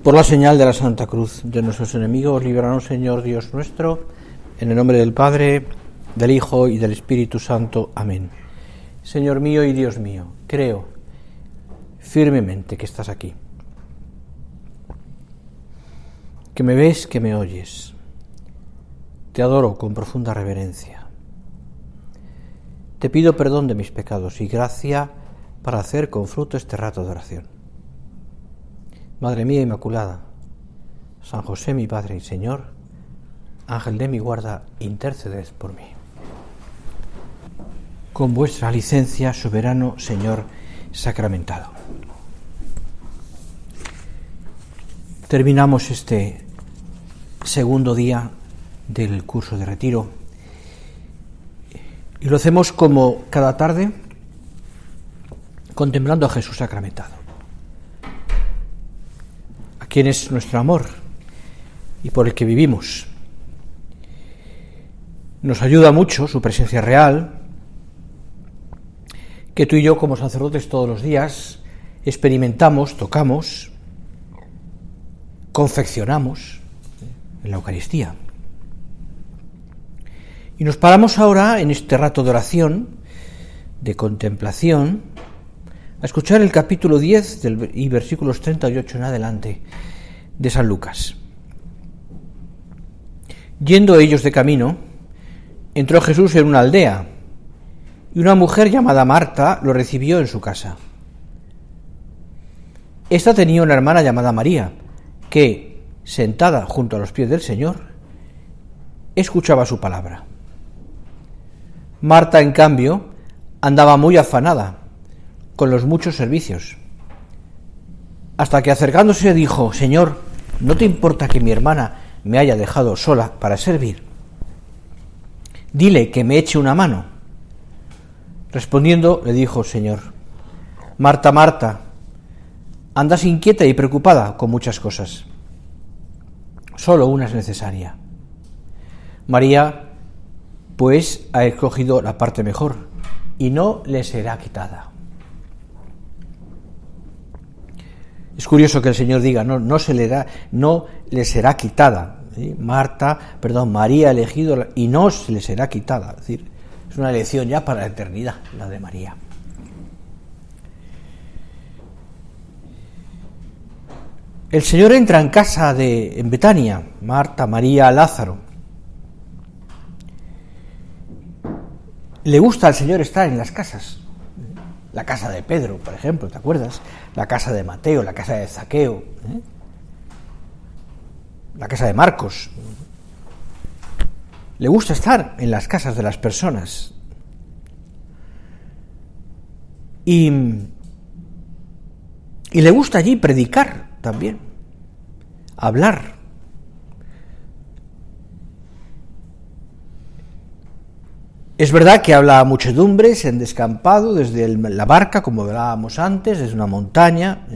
Por la señal de la Santa Cruz de nuestros enemigos, líbranos, Señor Dios nuestro, en el nombre del Padre, del Hijo y del Espíritu Santo. Amén. Señor mío y Dios mío, creo firmemente que estás aquí, que me ves, que me oyes. Te adoro con profunda reverencia. Te pido perdón de mis pecados y gracia para hacer con fruto este rato de oración. Madre mía Inmaculada, San José mi Padre y Señor, Ángel de mi guarda, interceded por mí. Con vuestra licencia, soberano Señor sacramentado. Terminamos este segundo día del curso de retiro y lo hacemos como cada tarde, contemplando a Jesús sacramentado, a quien es nuestro amor y por el que vivimos. Nos ayuda mucho su presencia real, que tú y yo como sacerdotes todos los días experimentamos, tocamos, confeccionamos en la Eucaristía. Y nos paramos ahora en este rato de oración, de contemplación, a escuchar el capítulo 10 y versículos 38 en adelante de San Lucas. Yendo ellos de camino, entró Jesús en una aldea, y una mujer llamada Marta lo recibió en su casa. Esta tenía una hermana llamada María, que, sentada junto a los pies del Señor, escuchaba su palabra. Marta, en cambio, andaba muy afanada con los muchos servicios, hasta que acercándose dijo: Señor, ¿no te importa que mi hermana me haya dejado sola para servir? Dile que me eche una mano. Respondiendo, le dijo: Señor, Marta, Marta, andas inquieta y preocupada con muchas cosas. Solo una es necesaria. María, pues, ha escogido la parte mejor, y no le será quitada. Es curioso que el Señor diga, no le será quitada. ¿Sí? María ha elegido y no se le será quitada. Es decir, es una elección ya para la eternidad, la de María. El Señor entra en casa en Betania, Marta, María, Lázaro. Le gusta al Señor estar en las casas. La casa de Pedro, por ejemplo, ¿te acuerdas? La casa de Mateo, la casa de Zaqueo, la casa de Marcos. Le gusta estar en las casas de las personas. Y le gusta allí predicar también, hablar. Es verdad que habla a muchedumbres en descampado, desde la barca, como hablábamos antes, desde una montaña,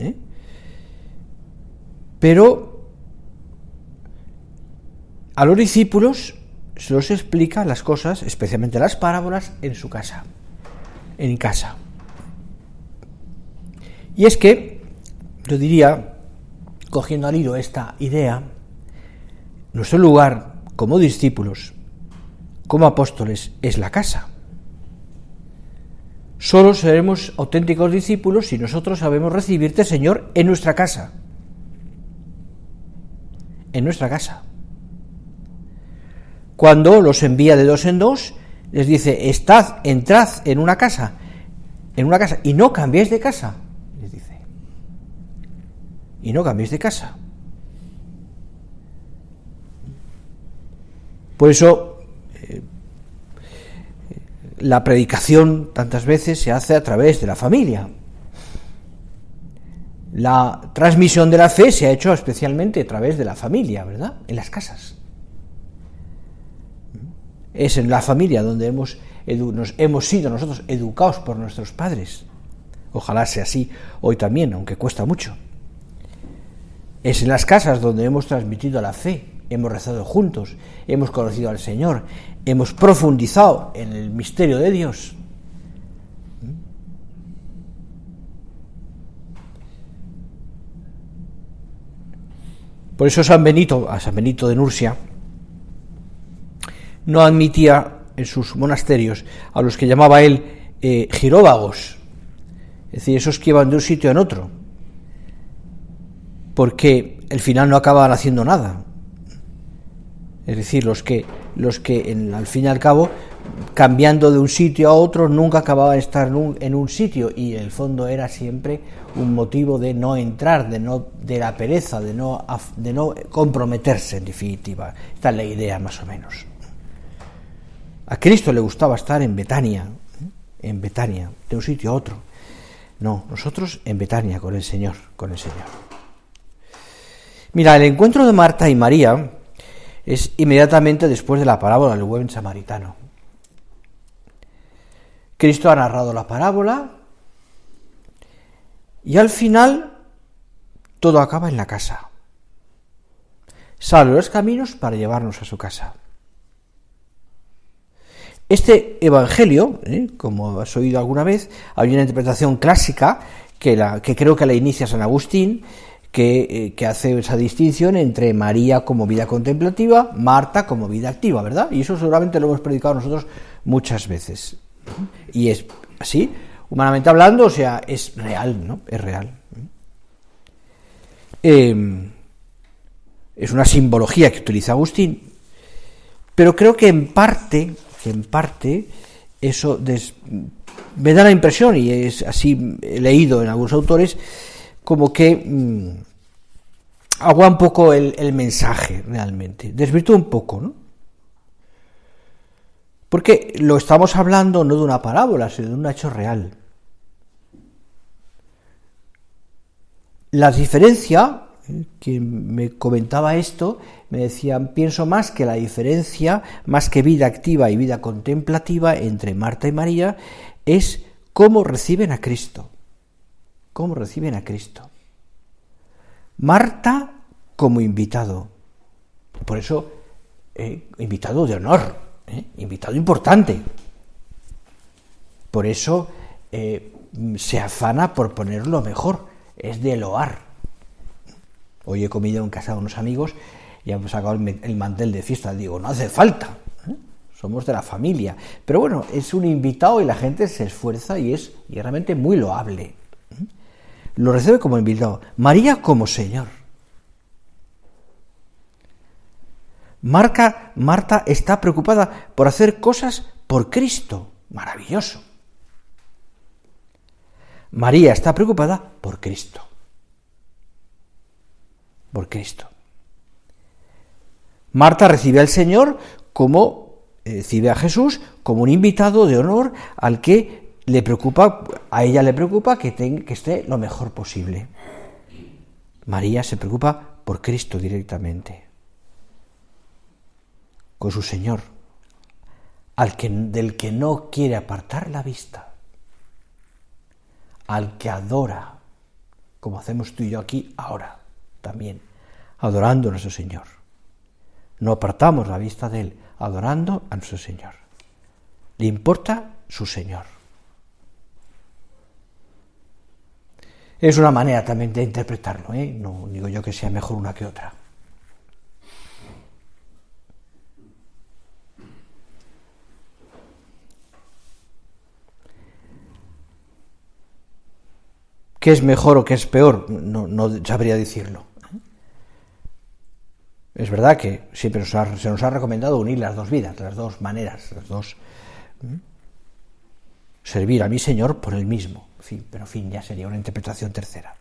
pero a los discípulos se los explica las cosas, especialmente las parábolas, en su casa, en casa. Y es que, yo diría, cogiendo al hilo esta idea, nuestro lugar como discípulos, como apóstoles, es la casa. Solo seremos auténticos discípulos si nosotros sabemos recibirte, Señor, en nuestra casa. En nuestra casa. Cuando los envía de dos en dos, les dice: entrad en una casa, y no cambiéis de casa, les dice. Y no cambiéis de casa. Por eso, la predicación tantas veces se hace a través de la familia. La transmisión de la fe se ha hecho especialmente a través de la familia, ¿verdad? En las casas. Es en la familia donde hemos sido nosotros educados por nuestros padres. Ojalá sea así hoy también, aunque cuesta mucho. Es en las casas donde hemos transmitido la fe, hemos rezado juntos, hemos conocido al Señor, hemos profundizado en el misterio de Dios. Por eso a San Benito de Nursia, no admitía en sus monasterios a los que llamaba él giróvagos, es decir, esos que iban de un sitio en otro, porque al final no acababan haciendo nada. Es decir, los que al fin y al cabo, cambiando de un sitio a otro, nunca acababan de estar en un sitio, y el fondo era siempre un motivo de no entrar, de la pereza, de no comprometerse, en definitiva. Esta es la idea, más o menos. A Cristo le gustaba estar en Betania, de un sitio a otro. No, nosotros en Betania, con el Señor. Mira, el encuentro de Marta y María es inmediatamente después de la parábola del buen samaritano. Cristo ha narrado la parábola y al final todo acaba en la casa. Sale los caminos para llevarnos a su casa. Este evangelio, como has oído alguna vez, hay una interpretación clásica que creo que la inicia San Agustín, que hace esa distinción entre María como vida contemplativa, Marta como vida activa, ¿verdad? Y eso seguramente lo hemos predicado nosotros muchas veces. Y es así, humanamente hablando, o sea, es real, ¿no? Es real. Es una simbología que utiliza Agustín, pero creo que en parte eso me da la impresión, y es así he leído en algunos autores, como que agua un poco el mensaje realmente, desvirtúa un poco, ¿no? Porque lo estamos hablando no de una parábola, sino de un hecho real. La diferencia, quien me comentaba esto, me decían, pienso más que la diferencia, más que vida activa y vida contemplativa entre Marta y María, es cómo reciben a Cristo. ¿Cómo reciben a Cristo? Marta como invitado, por eso invitado de honor, invitado importante, por eso se afana por ponerlo mejor, es de loar. Hoy he comido en casa de unos amigos y hemos sacado el mantel de fiesta, digo, no hace falta, somos de la familia, pero bueno, es un invitado y la gente se esfuerza y es realmente muy loable. Lo recibe como invitado. María como Señor. Marta está preocupada por hacer cosas por Cristo. Maravilloso. María está preocupada por Cristo. Por Cristo. Marta recibe al Señor recibe a Jesús como un invitado de honor al que a ella le preocupa que esté lo mejor posible. María se preocupa por Cristo directamente, con su Señor, del que no quiere apartar la vista, al que adora, como hacemos tú y yo aquí ahora también, adorando a nuestro Señor. No apartamos la vista de Él, adorando a nuestro Señor. Le importa su Señor. Es una manera también de interpretarlo, no digo yo que sea mejor una que otra. ¿Qué es mejor o qué es peor? No sabría decirlo. Es verdad que siempre se nos ha recomendado unir las dos vidas, las dos maneras, las dos. Servir a mi Señor por Él mismo. Pero ya sería una interpretación tercera.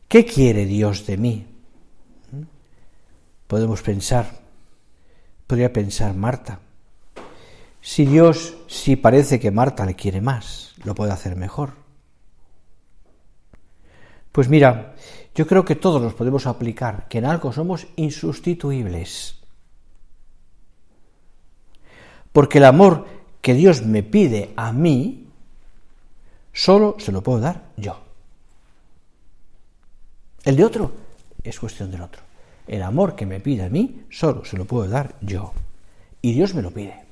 ¿Qué quiere Dios de mí? Podría pensar Marta. Si parece que Marta le quiere más, lo puede hacer mejor. Pues mira, yo creo que todos nos podemos aplicar que en algo somos insustituibles. Porque el amor que Dios me pide a mí, solo se lo puedo dar yo. El de otro es cuestión del otro. El amor que me pide a mí, solo se lo puedo dar yo. Y Dios me lo pide.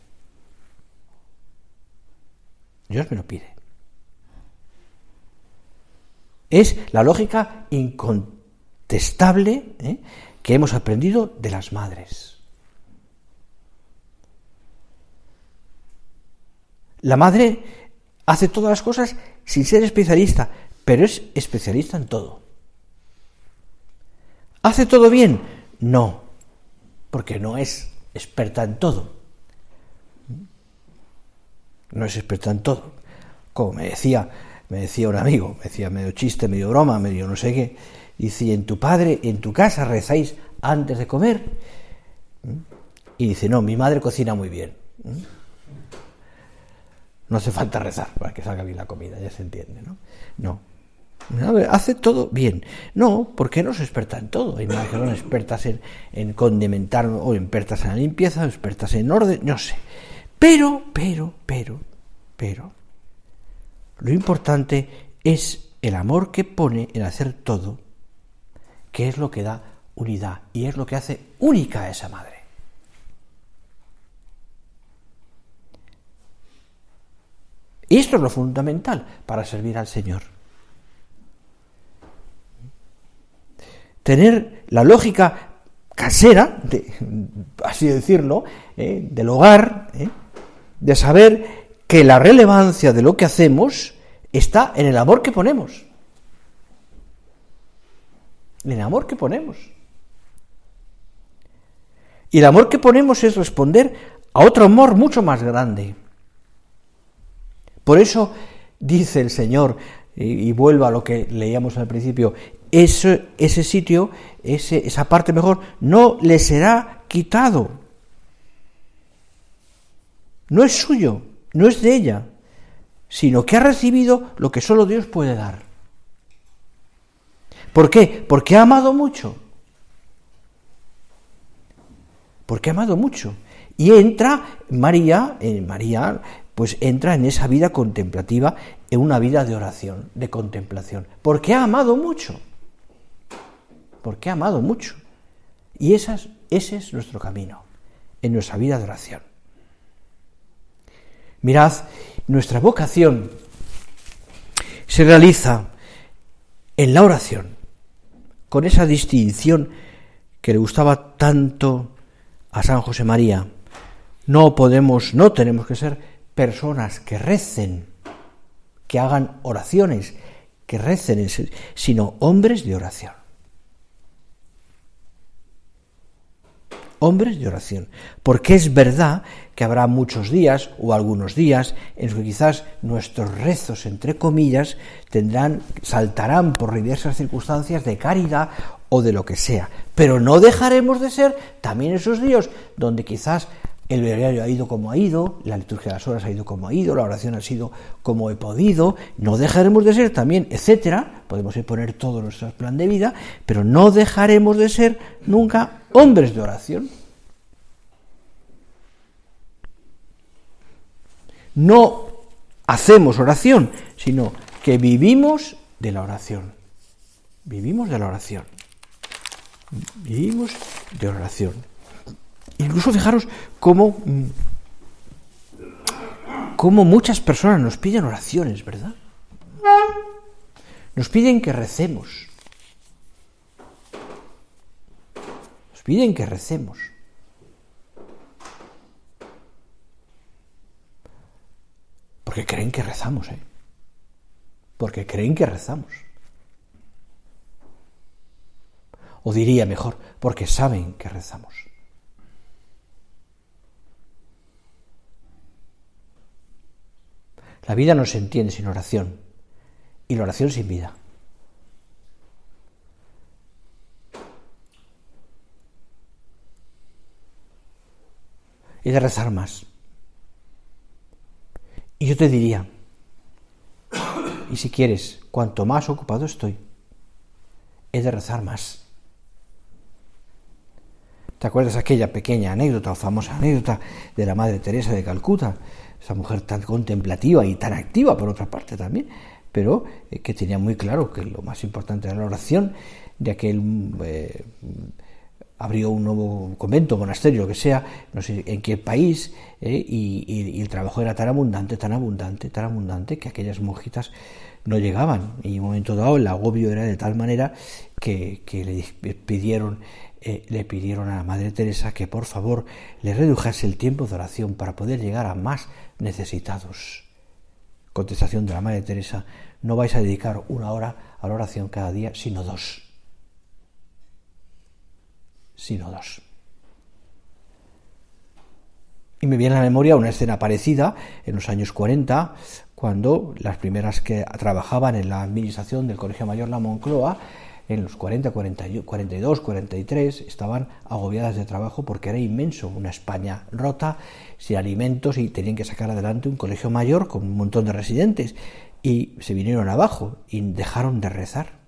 Dios me lo pide. Es la lógica incontestable que hemos aprendido de las madres. La madre hace todas las cosas sin ser especialista, pero es especialista en todo. ¿Hace todo bien? No, porque no es experta en todo. No es experta en todo. Como me decía un amigo, me decía medio chiste, medio broma, medio no sé qué, dice, en tu casa rezáis antes de comer. Y dice, no, mi madre cocina muy bien. No hace falta rezar para que salga bien la comida, ya se entiende, ¿no? No. Hace todo bien. No, porque no es experta en todo. Hay madres que son expertas en condimentar, o expertas en la limpieza, o expertas en orden, no sé. Pero, lo importante es el amor que pone en hacer todo, que es lo que da unidad y es lo que hace única a esa madre. Y esto es lo fundamental para servir al Señor. Tener la lógica casera, así decirlo, del hogar, de saber que la relevancia de lo que hacemos está en el amor que ponemos. En el amor que ponemos. Y el amor que ponemos es responder a otro amor mucho más grande. Por eso dice el Señor, y vuelvo a lo que leíamos al principio, ese sitio, esa parte mejor, no le será quitado. No es suyo, no es de ella, sino que ha recibido lo que solo Dios puede dar. ¿Por qué? Porque ha amado mucho. Porque ha amado mucho. Y entra María, pues entra en esa vida contemplativa, en una vida de oración, de contemplación. Porque ha amado mucho. Porque ha amado mucho. Y ese es nuestro camino, en nuestra vida de oración. Mirad, nuestra vocación se realiza en la oración, con esa distinción que le gustaba tanto a San José María. No tenemos que ser personas que recen, que hagan oraciones, que recen, sino hombres de oración. Hombres de oración, porque es verdad que habrá muchos días o algunos días en los que quizás nuestros rezos, entre comillas, saltarán por diversas circunstancias de caridad o de lo que sea, pero no dejaremos de ser también esos días donde quizás el breviario ha ido como ha ido, la liturgia de las horas ha ido como ha ido, la oración ha sido como he podido, no dejaremos de ser también, etcétera, podemos poner todo nuestro plan de vida, pero no dejaremos de ser nunca hombres de oración. No hacemos oración, sino que vivimos de la oración. Vivimos de la oración. Vivimos de oración. Incluso fijaros cómo muchas personas nos piden oraciones, ¿verdad? Nos piden que recemos. Nos piden que recemos. Porque creen que rezamos, Porque creen que rezamos. O diría mejor, porque saben que rezamos. La vida no se entiende sin oración, y la oración sin vida. He de rezar más. Y yo te diría, y si quieres, cuanto más ocupado estoy, he de rezar más. ¿Te acuerdas aquella pequeña anécdota o famosa anécdota de la Madre Teresa de Calcuta? Esa mujer tan contemplativa y tan activa, por otra parte también, pero que tenía muy claro que lo más importante era la oración, de aquel abrió un nuevo convento, monasterio, lo que sea, no sé en qué país, y el trabajo era tan abundante, que aquellas monjitas no llegaban, y en un momento dado el agobio era de tal manera que le pidieron a la Madre Teresa que por favor le redujase el tiempo de oración para poder llegar a más necesitados. Contestación de la Madre Teresa: no vais a dedicar 1 hora a la oración cada día, sino 2. Y me viene a la memoria una escena parecida en los años 40, cuando las primeras que trabajaban en la administración del Colegio Mayor La Moncloa, en los 40, 42, 43, estaban agobiadas de trabajo porque era inmenso, una España rota, sin alimentos, y tenían que sacar adelante un colegio mayor con un montón de residentes, y se vinieron abajo y dejaron de rezar.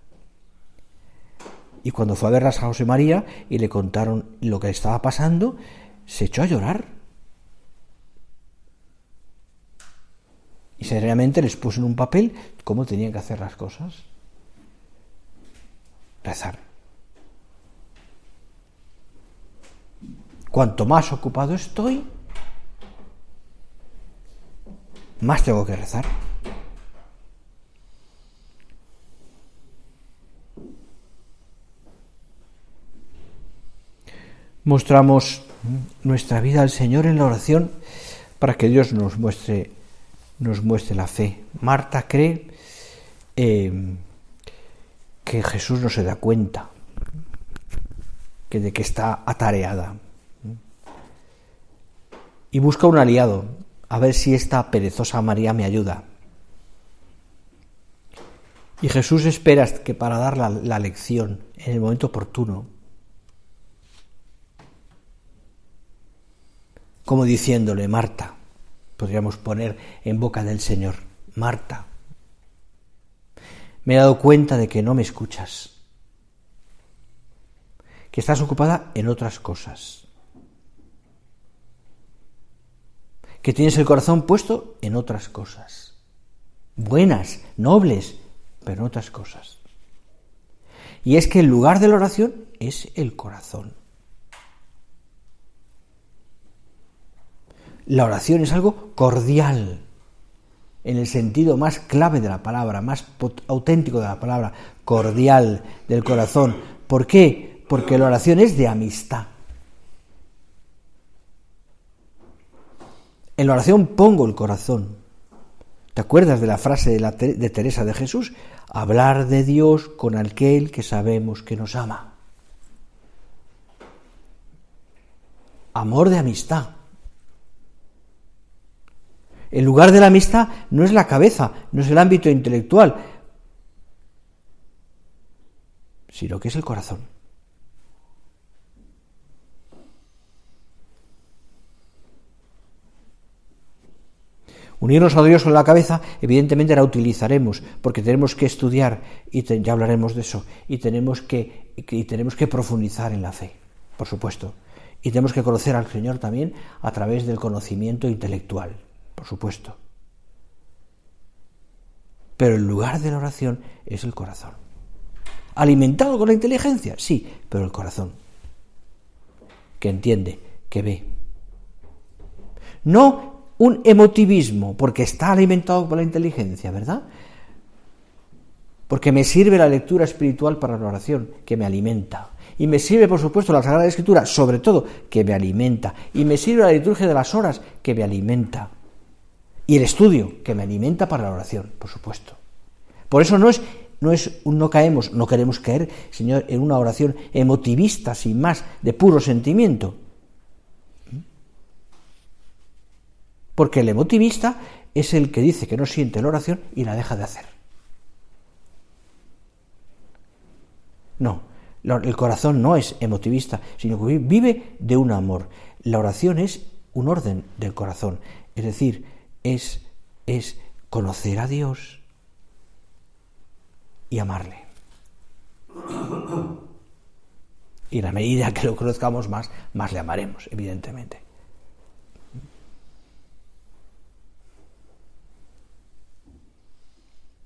Y cuando fue a verlas a José María y le contaron lo que le estaba pasando, se echó a llorar. Y seriamente les puso en un papel cómo tenían que hacer las cosas. Rezar. Cuanto más ocupado estoy, más tengo que rezar. Mostramos nuestra vida al Señor en la oración para que Dios nos muestre la fe. Marta cree que Jesús no se da cuenta de que está atareada, y busca un aliado, a ver si esta perezosa María me ayuda. Y Jesús espera que para dar la lección en el momento oportuno, como diciéndole: Marta, podríamos poner en boca del Señor: Marta, me he dado cuenta de que no me escuchas, que estás ocupada en otras cosas, que tienes el corazón puesto en otras cosas, buenas, nobles, pero en otras cosas. Y es que el lugar de la oración es el corazón. La oración es algo cordial, en el sentido más clave de la palabra, más auténtico de la palabra, cordial, del corazón. ¿Por qué? Porque la oración es de amistad. En la oración pongo el corazón. ¿Te acuerdas de la frase de Teresa de Jesús? Hablar de Dios con aquel que sabemos que nos ama. Amor de amistad. El lugar de la amistad no es la cabeza, no es el ámbito intelectual, sino que es el corazón. Unirnos a Dios con la cabeza, evidentemente la utilizaremos, porque tenemos que estudiar, y ya hablaremos de eso, y tenemos que profundizar en la fe, por supuesto. Y tenemos que conocer al Señor también a través del conocimiento intelectual, por supuesto. Pero el lugar de la oración es el corazón. ¿Alimentado con la inteligencia? Sí, pero el corazón, que entiende, que ve. No un emotivismo, porque está alimentado por la inteligencia, ¿verdad? Porque me sirve la lectura espiritual para la oración, que me alimenta. Y me sirve, por supuesto, la Sagrada Escritura, sobre todo, que me alimenta. Y me sirve la liturgia de las horas, que me alimenta. Y el estudio, que me alimenta para la oración, por supuesto. Por eso no queremos caer, Señor, en una oración emotivista, sin más, de puro sentimiento. Porque el emotivista es el que dice que no siente la oración y la deja de hacer. No, el corazón no es emotivista, sino que vive de un amor. La oración es un orden del corazón, es decir, es conocer a Dios y amarle. Y en la medida que lo conozcamos más le amaremos, evidentemente.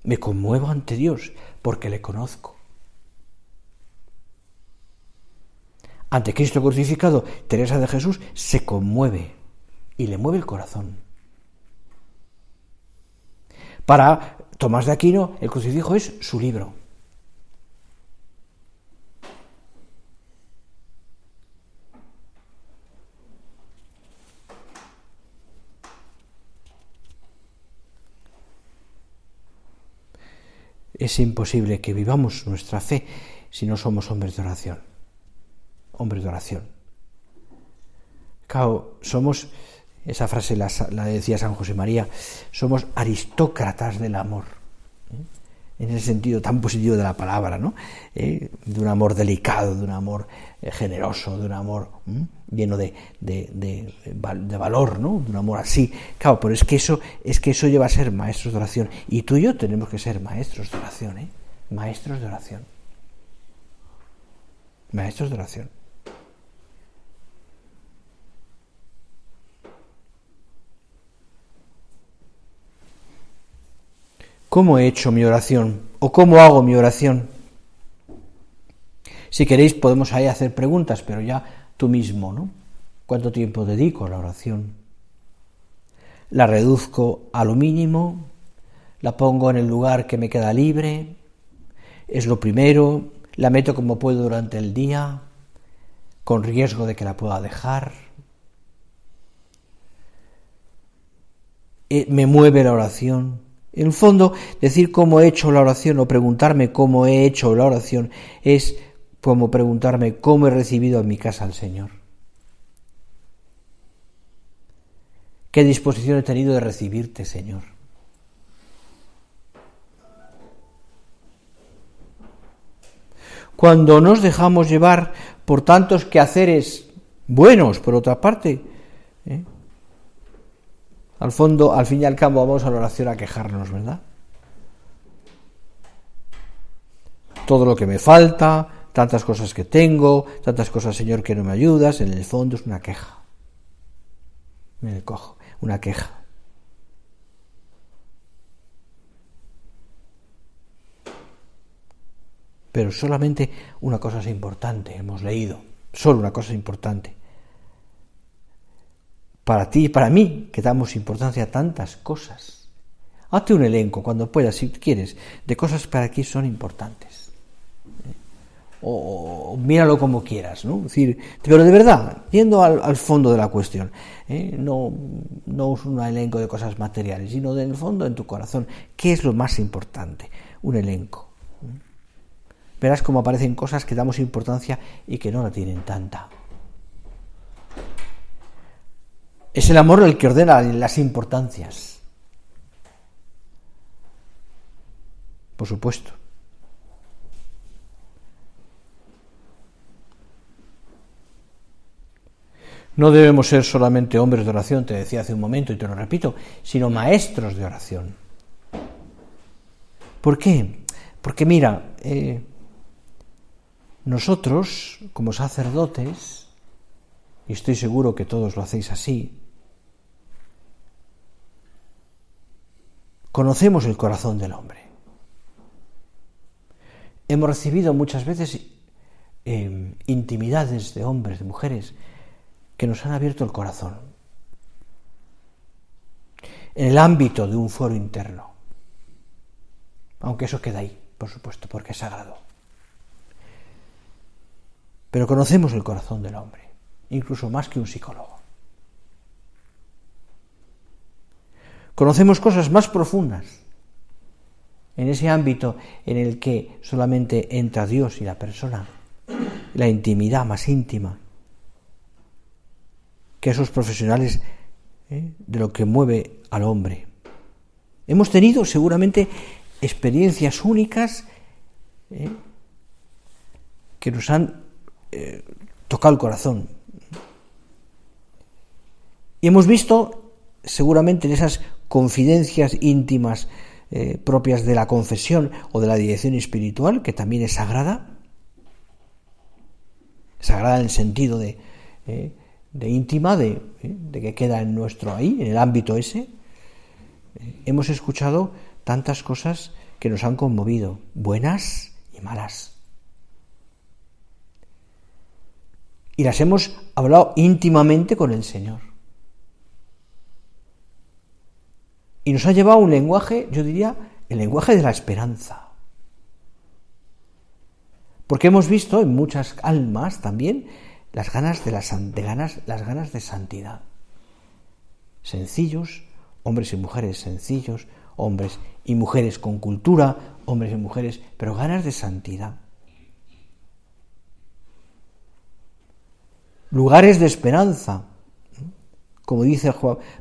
Me conmuevo ante Dios porque le conozco. ante Cristo crucificado, Teresa de Jesús se conmueve y le mueve el corazón. Para Tomás de Aquino, el crucifijo es su libro. Es imposible que vivamos nuestra fe si no somos hombres de oración. Hombres de oración. Claro, somos, esa frase la decía San José María, somos aristócratas del amor, en ese sentido tan positivo de la palabra, ¿no? De un amor delicado, de un amor generoso, de un amor lleno de valor, ¿no? De un amor así. Claro, pero es que eso lleva a ser maestros de oración. Y tú y yo tenemos que ser maestros de oración, Maestros de oración. Maestros de oración. ¿Cómo he hecho mi oración? ¿O cómo hago mi oración? Si queréis podemos ahí hacer preguntas, pero ya tú mismo, ¿no? ¿Cuánto tiempo dedico a la oración? ¿La reduzco a lo mínimo? ¿La pongo en el lugar que me queda libre? ¿Es lo primero? ¿La meto como puedo durante el día? ¿Con riesgo de que la pueda dejar? ¿Me mueve la oración? En el fondo, decir cómo he hecho la oración o preguntarme cómo he hecho la oración es como preguntarme cómo he recibido en mi casa al Señor. ¿Qué disposición he tenido de recibirte, Señor? Cuando nos dejamos llevar por tantos quehaceres buenos, por otra parte, al fondo, al fin y al cabo, vamos a la oración a quejarnos, ¿verdad? Todo lo que me falta, tantas cosas que tengo, tantas cosas, Señor, que no me ayudas, en el fondo es una queja. Me cojo, una queja. Pero solamente una cosa es importante, hemos leído, solo una cosa es importante. Para ti y para mí, que damos importancia a tantas cosas. Hazte un elenco cuando puedas, si quieres, de cosas para aquí son importantes. O míralo como quieras, ¿no? Es decir, pero de verdad, yendo al fondo de la cuestión, no un elenco de cosas materiales, sino del fondo en tu corazón. ¿Qué es lo más importante? Un elenco. Verás cómo aparecen cosas que damos importancia y que no la tienen tanta. Es el amor el que ordena las importancias. Por supuesto. No debemos ser solamente hombres de oración, te decía hace un momento y te lo repito, sino maestros de oración. ¿Por qué? Porque mira, nosotros, como sacerdotes, y estoy seguro que todos lo hacéis así, conocemos el corazón del hombre. Hemos recibido muchas veces intimidades de hombres, de mujeres, que nos han abierto el corazón. En el ámbito de un foro interno. Aunque eso queda ahí, por supuesto, porque es sagrado. Pero conocemos el corazón del hombre, incluso más que un psicólogo. Conocemos cosas más profundas en ese ámbito en el que solamente entra Dios y la persona, la intimidad más íntima, que esos profesionales de lo que mueve al hombre. Hemos tenido seguramente experiencias únicas que nos han tocado el corazón. Y hemos visto seguramente en esas confidencias íntimas propias de la confesión o de la dirección espiritual, que también es sagrada en el sentido de íntima, de que queda en nuestro ahí, en el ámbito ese. Hemos escuchado tantas cosas que nos han conmovido, buenas y malas. y las hemos hablado íntimamente con el Señor. Y nos ha llevado a un lenguaje, yo diría, el lenguaje de la esperanza. Porque hemos visto en muchas almas también las ganas de santidad. Sencillos, hombres y mujeres sencillos, hombres y mujeres con cultura, hombres y mujeres, pero ganas de santidad. Lugares de esperanza, como dice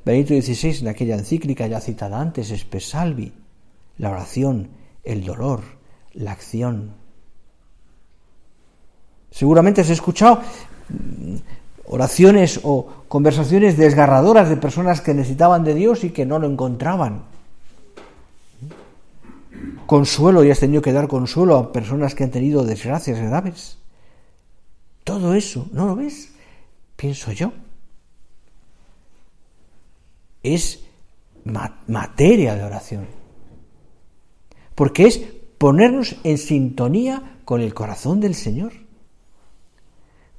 Benedicto XVI en aquella encíclica ya citada antes, Spes Salvi, la oración, el dolor, la acción. Seguramente has escuchado oraciones o conversaciones desgarradoras de personas que necesitaban de Dios y que no lo encontraban. Consuelo, y has tenido que dar consuelo a personas que han tenido desgracias graves. Todo eso, ¿no lo ves? Pienso yo. Es materia de oración. Porque es ponernos en sintonía con el corazón del Señor.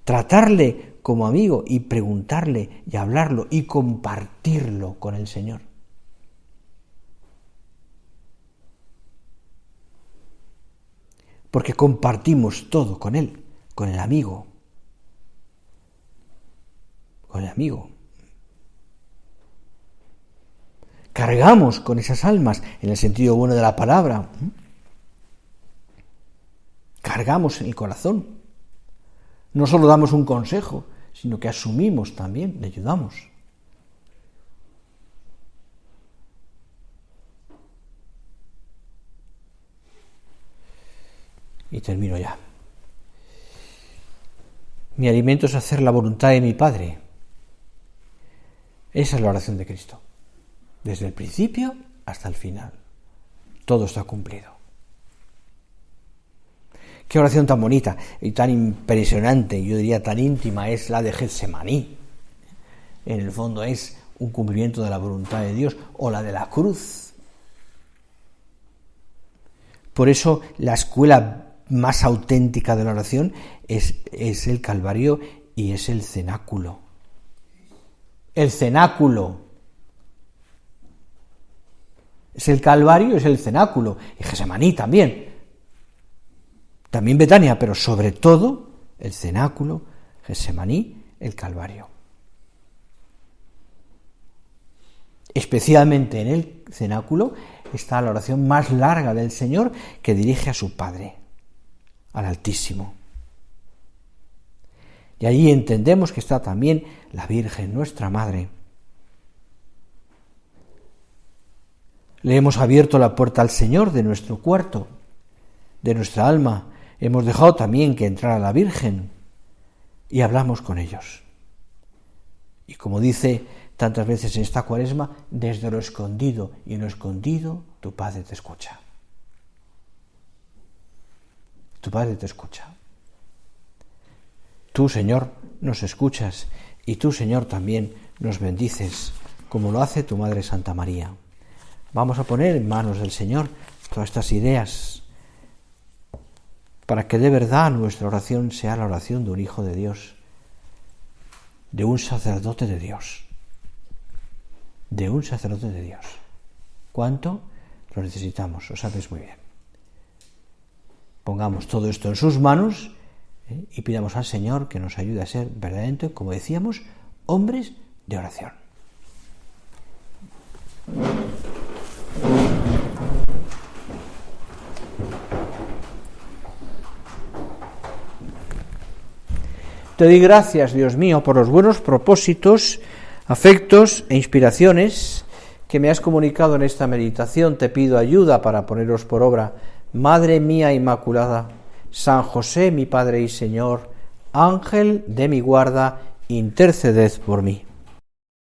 Tratarle como amigo y preguntarle y hablarlo y compartirlo con el Señor. Porque compartimos todo con Él, con el amigo. Con el amigo. Cargamos con esas almas, en el sentido bueno de la palabra. Cargamos en el corazón. No solo damos un consejo, sino que asumimos también, le ayudamos. Y termino ya. Mi alimento es hacer la voluntad de mi Padre. Esa es la oración de Cristo. Desde el principio hasta el final. Todo está cumplido. Qué oración tan bonita y tan impresionante, yo diría tan íntima, es la de Getsemaní. En el fondo es un cumplimiento de la voluntad de Dios, o la de la cruz. Por eso la escuela más auténtica de la oración es el Calvario y es el cenáculo. El cenáculo. Es el Calvario, es el cenáculo. Y Getsemaní también. También Betania, pero sobre todo el cenáculo, Getsemaní, el Calvario. Especialmente en el cenáculo está la oración más larga del Señor que dirige a su Padre, al Altísimo. Y allí entendemos que está también la Virgen, nuestra Madre. Le hemos abierto la puerta al Señor de nuestro cuarto, de nuestra alma. Hemos dejado también que entrara la Virgen y hablamos con ellos. Y como dice tantas veces en esta Cuaresma, desde lo escondido, y en lo escondido tu Padre te escucha. Tu Padre te escucha. Tú, Señor, nos escuchas y tú, Señor, también nos bendices, como lo hace tu Madre Santa María. Vamos a poner en manos del Señor todas estas ideas para que de verdad nuestra oración sea la oración de un hijo de Dios, de un sacerdote de Dios, de un sacerdote de Dios. ¿Cuánto lo necesitamos? Lo sabes muy bien. Pongamos todo esto en sus manos y pidamos al Señor que nos ayude a ser verdaderamente, como decíamos, hombres de oración. Te doy gracias, Dios mío, por los buenos propósitos, afectos e inspiraciones que me has comunicado en esta meditación. Te pido ayuda para ponerlos por obra. Madre mía Inmaculada, San José, mi Padre y Señor, Ángel de mi guarda, interceded por mí.